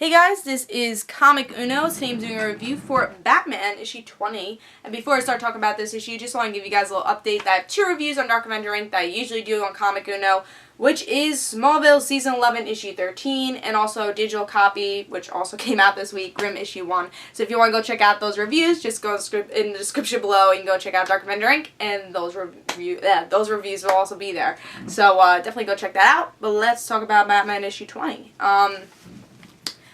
Hey guys, this is Comic Uno. Today I'm doing a review for Batman issue 20. And before I start talking about this issue, just want to give you guys a little update that I have 2 reviews on Dark Avenger Inc. that I usually do on Comic Uno, which is Smallville Season 11 issue 13, and also a digital copy, which also came out this week, Grimm issue 1. So if you want to go check out those reviews, just go in the description below and go check out Dark Avenger Inc. and those reviews will also be there. So definitely go check that out. But let's talk about Batman issue 20.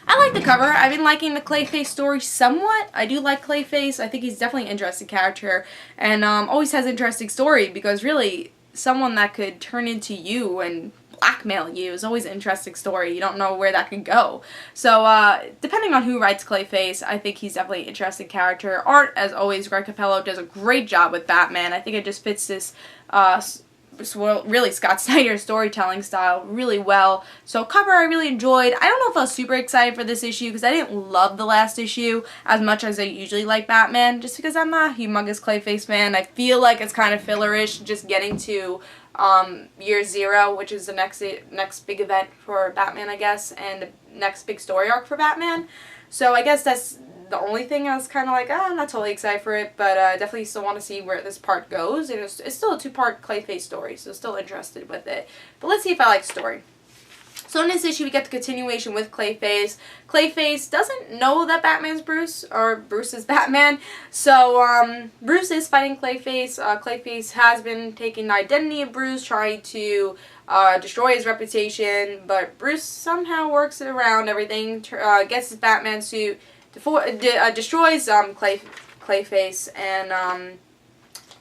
I like the cover. I've been liking the Clayface story somewhat. I do like Clayface. I think he's definitely an interesting character and always has an interesting story because really someone that could turn into you and blackmail you is always an interesting story. You don't know where that could go. So depending on who writes Clayface, I think he's definitely an interesting character. Art, as always, Greg Capullo does a great job with Batman. I think it just fits this really Scott Snyder's storytelling style really well. So cover I really enjoyed. I don't know if I was super excited for this issue because I didn't love the last issue as much as I usually like Batman, just because I'm not a humongous Clayface fan. I feel like it's kind of fillerish just getting to year 0, which is the next big event for Batman, I guess, and the next big story arc for Batman. So I guess that's the only thing I was kind of like, I'm not totally excited for it, but definitely still want to see where this part goes. And it's still a 2-part Clayface story, so still interested with it. But let's see if I like the story. So in this issue, we get the continuation with Clayface. Clayface doesn't know that Batman's Bruce, or Bruce is Batman. So Bruce is fighting Clayface. Clayface has been taking the identity of Bruce, trying to destroy his reputation, but Bruce somehow works it around everything, gets his Batman suit, destroys Clayface, and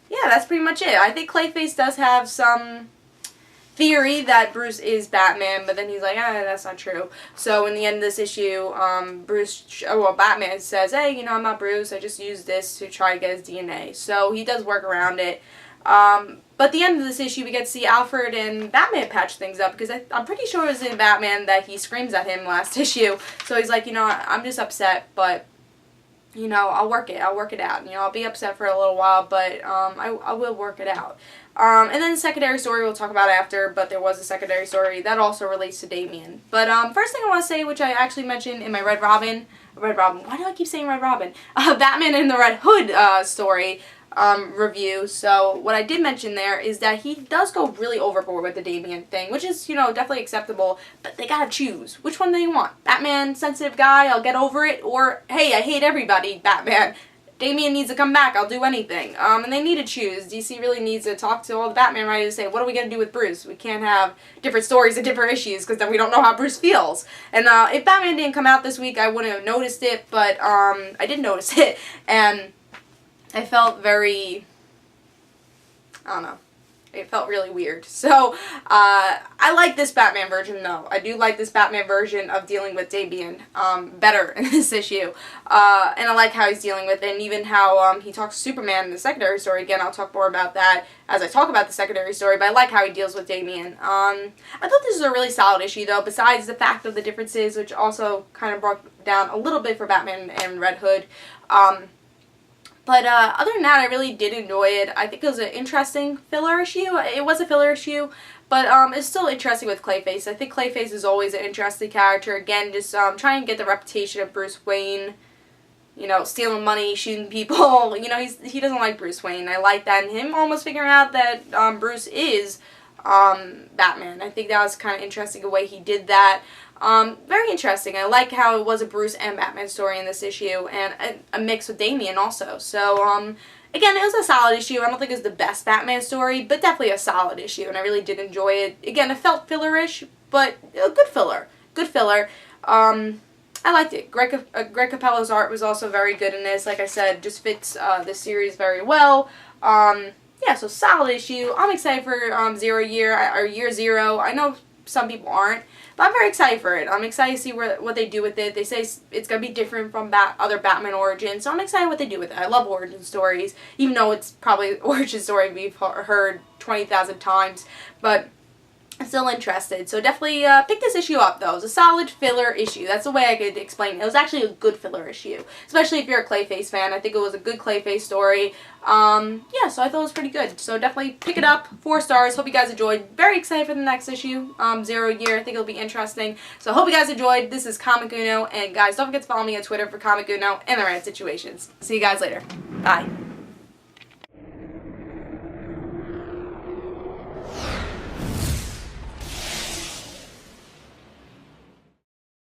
yeah, that's pretty much it. I think Clayface does have some theory that Bruce is Batman, but then he's like, that's not true. So in the end of this issue, Batman says, hey, I'm not Bruce, I just used this to try to get his DNA. So he does work around it. But at the end of this issue, we get to see Alfred and Batman patch things up, because I'm pretty sure it was in Batman that he screams at him last issue. So he's like, I'm just upset, but, I'll work it out. I'll be upset for a little while, but I will work it out. And then the secondary story we'll talk about after, but there was a secondary story that also relates to Damian. But first thing I want to say, which I actually mentioned in my Red Robin, why do I keep saying Red Robin? Batman and the Red Hood story review. So what I did mention there is that he does go really overboard with the Damian thing, which is, definitely acceptable, but they gotta choose. Which one do you want? Batman, sensitive guy, I'll get over it, or, hey, I hate everybody, Batman. Damian needs to come back, I'll do anything. And they need to choose. DC really needs to talk to all the Batman writers and say, what are we going to do with Bruce? We can't have different stories and different issues, because then we don't know how Bruce feels. And if Batman didn't come out this week, I wouldn't have noticed it, but I did notice it, and I felt very, I don't know, it felt really weird. So, I like this Batman version, though. I do like this Batman version of dealing with Damian better in this issue. And I like how he's dealing with it, and even how he talks to Superman in the secondary story. Again, I'll talk more about that as I talk about the secondary story, but I like how he deals with Damian. I thought this was a really solid issue, though, besides the fact of the differences, which also kind of broke down a little bit for Batman and Red Hood. But other than that, I really did enjoy it. I think it was an interesting filler issue. It was a filler issue, but it's still interesting with Clayface. I think Clayface is always an interesting character. Again, just trying to get the reputation of Bruce Wayne, stealing money, shooting people. He doesn't like Bruce Wayne. I like that, and him almost figuring out that Bruce is Batman. I think that was kind of interesting the way he did that. Very interesting. I like how it was a Bruce and Batman story in this issue, and a mix with Damian also. So, again, it was a solid issue. I don't think it was the best Batman story, but definitely a solid issue, and I really did enjoy it. Again, it felt fillerish, but a good filler. Good filler. I liked it. Greg Capullo's art was also very good in this. Like I said, just fits the series very well. Yeah, so solid issue. I'm excited for year 0. I know some people aren't, but I'm very excited for it. I'm excited to see what they do with it. They say it's going to be different from other Batman origins, so I'm excited what they do with it. I love origin stories, even though it's probably an origin story we've heard 20,000 times, but still interested. So definitely pick this issue up, though. It was a solid filler issue. That's the way I could explain it. It was actually a good filler issue, especially if you're a Clayface fan. I think it was a good Clayface story. Yeah, so I thought it was pretty good. So definitely pick it up. 4 stars. Hope you guys enjoyed. Very excited for the next issue. 0 year. I think it'll be interesting. So I hope you guys enjoyed. This is Comic Uno. And guys, don't forget to follow me on Twitter for Comic Uno and the rant situations. See you guys later. Bye.